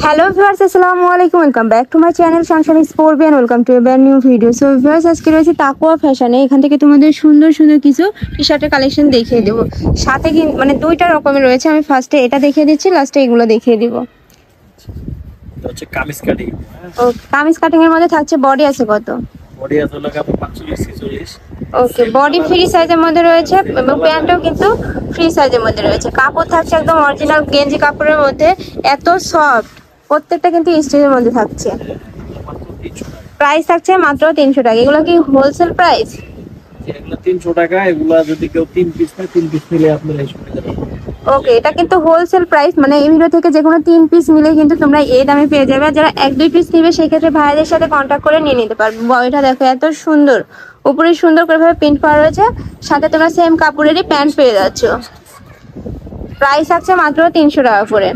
Hello viewers, আসসালামু আলাইকুম। Welcome back to my channel Sunshine Sports and welcome to a brand new video. So viewers, আজকে রয়েছে তাকওয়া ফ্যাশনে। এখান থেকে তোমাদের সুন্দর সুন্দর কিছু টি শার্টের কালেকশন দেখিয়ে দেবো। সাথে মানে দুইটা রকমের রয়েছে। আমি ফার্স্টে এটা দেখিয়ে দিচ্ছি, লাস্টে এগুলো দেখিয়ে দিব। হচ্ছে কামিজ কাটিং। ও কামিজ কাটিং এর মধ্যে থাকছে বডি আছে কত? বডি আছে হলো 45 46। ওকে, বডি ফ্রি সাইজের মধ্যে রয়েছে এবং প্যান্টও কিন্তু ফ্রি সাইজের মধ্যে রয়েছে। কাপড় থাকছে একদম অরিজিনাল গেঞ্জি কাপড়ের মধ্যে, এত সফট। প্রত্যেকটা কিন্তু স্টিচের মধ্যে থাকছে। প্রাইস থাকছে মাত্র 300 টাকা। এগুলো কি হোলসেল প্রাইস? এগুলো 300 টাকা। এগুলো যদি কেউ 3 পিস নেয়, 3 পিস নিলে আপনারা এই সুবিধা পাবেন। ওকে, এটা কিন্তু হোলসেল প্রাইস, মানে এই ভিডিও থেকে যে কোনো 3 পিস মিলে কিন্তু তোমরা এই দামে পেয়ে যাবে। যারা 1-2 পিস নেবে সেক্ষেত্রে ভাইদের সাথে কন্ট্যাক্ট করে নিয়ে নিতে পারবে। বডিটা দেখো এত সুন্দর, উপরে সুন্দর করে ভাবে প্রিন্ট করা রয়েছে, সাথে তোমরা সেম কাপড়েরই প্যান্ট পেয়ে যাচ্ছ। প্রাইস আছে মাত্র 300 টাকা করে।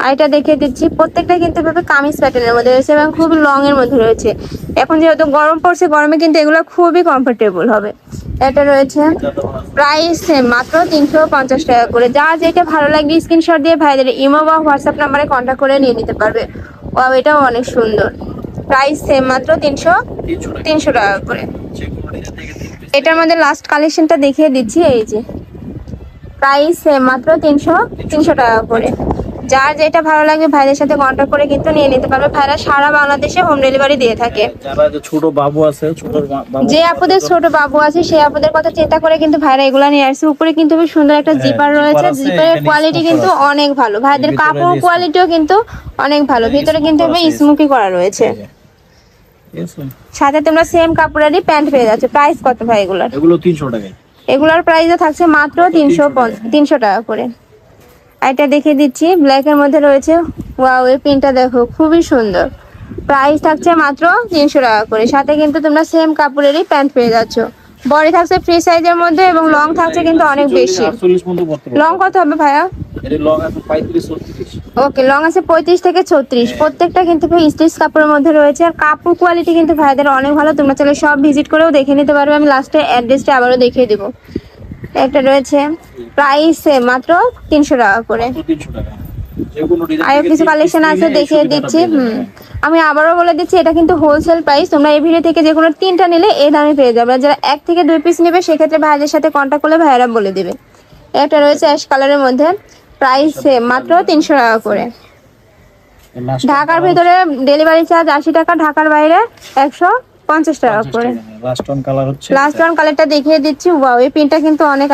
আর এটা দেখে দিচ্ছি, প্রত্যেকটা কিন্তু এভাবে কামিজ প্যাটার্নের মধ্যে রয়েছে এবং খুব লং এর মধ্যে রয়েছে। এখন যেহেতু গরম পড়ছে, গরমে কিন্তু এগুলো খুবই কমফোর্টেবল হবে। এটা রয়েছে প্রাইস মাত্র 350 টাকা করে। যার যেটা ভালো লাগবে স্ক্রিনশট দিয়ে ভাইদের ইমো বা হোয়াটসঅ্যাপ নাম্বারে কন্ট্যাক্ট করে নিয়ে নিতে পারবে। ও এটাও অনেক সুন্দর। প্রাইস মাত্র 300 টাকা করে। এটার মধ্যে লাস্ট কালেকশনটা দেখিয়ে দিচ্ছি, এই যে প্রাইস মাত্র 300 টাকা করে। যার যেটা ভালো লাগবে ভাইদের সাথে কন্ট্যাক্ট করে কিন্তু নিয়ে নিতে পারবে। ভাইরা সারা বাংলাদেশে হোম ডেলিভারি দিয়ে থাকে। যারা ছোট বাবু আছে, যে আপুদের ছোট বাবু আছে সেই আপুদের কথা চিন্তা করে কিন্তু ভাইরা এগুলা নিয়ে আসছে। উপরে কিন্তু খুব সুন্দর একটা জিপার রয়েছে। জিপারের কোয়ালিটি কিন্তু অনেক ভালো। ভাইদের কাপড় কোয়ালিটিও কিন্তু অনেক ভালো। ভিতরে কিন্তু স্মোকি করা রয়েছে। সাথে তোমরা সেম কাপড়েরই প্যান্ট পেয়ে যাচ্ছ। প্রাইস কত ভাই এগুলার? এগুলো 300 টাকা। এগুলার প্রাইসও থাকছে মাত্র 300 টাকা করে। এটা দেখিয়ে দিচ্ছি, ব্ল্যাক এর মধ্যে রয়েছে। ওয়াও, এই প্রিন্টটা দেখো খুবই সুন্দর। প্রাইস থাকছে মাত্র 300 টাকা করে। সাথে কিন্তু তোমরা সেম কাপড়েরই প্যান্ট পেয়ে যাচ্ছ। বডি থাকছে ফ্রি সাইজের মধ্যে এবং লং থাকছে কিন্তু অনেক বেশি। লং কত হবে ভাইয়া? এর লং আছে 35 36। ওকে, লং আছে 35 থেকে 36। প্রত্যেকটা কিন্তু স্টিচ কাপড়ের মধ্যে রয়েছে। আর কাপড় কোয়ালিটি কিন্তু ভাইদের অনেক ভালো। তোমরা চাইলে সব ভিজিট করেও দেখে নিতে পারবে। আমি লাস্টে অ্যাড্রেসটা আবারও দেখিয়ে দেবো। একটা রয়েছে প্রাইস মাত্র 300 টাকা করে। আরো কিছু কালেকশন আছে দেখিয়ে দিচ্ছি। আমি আবারও বলে দিচ্ছি, এটা কিন্তু হোলসেল প্রাইস। তোমরা এই ভিডিও থেকে যে কোনো 3টা নিলে এই দামে পেয়ে যাবে। যারা 1 থেকে 2 পিস নেবে সেক্ষেত্রে ভাইদের সাথে কন্ট্যাক্ট করলে ভাইয়েরা বলে দিবে। একটা রয়েছে অ্যাশ কালারের মধ্যে, প্রাইস মাত্র 300 টাকা করে। ঢাকার ভিতরে ডেলিভারি চার্জ 80 টাকা, ঢাকার বাইরে 150 টাকা করে। লাস্ট ওয়ান কালার হচ্ছে, লাস্ট ওয়ান কালারটা দেখিয়ে দিচ্ছি। ওয়াও, এই প্রিন্টটা কিন্তু অনেক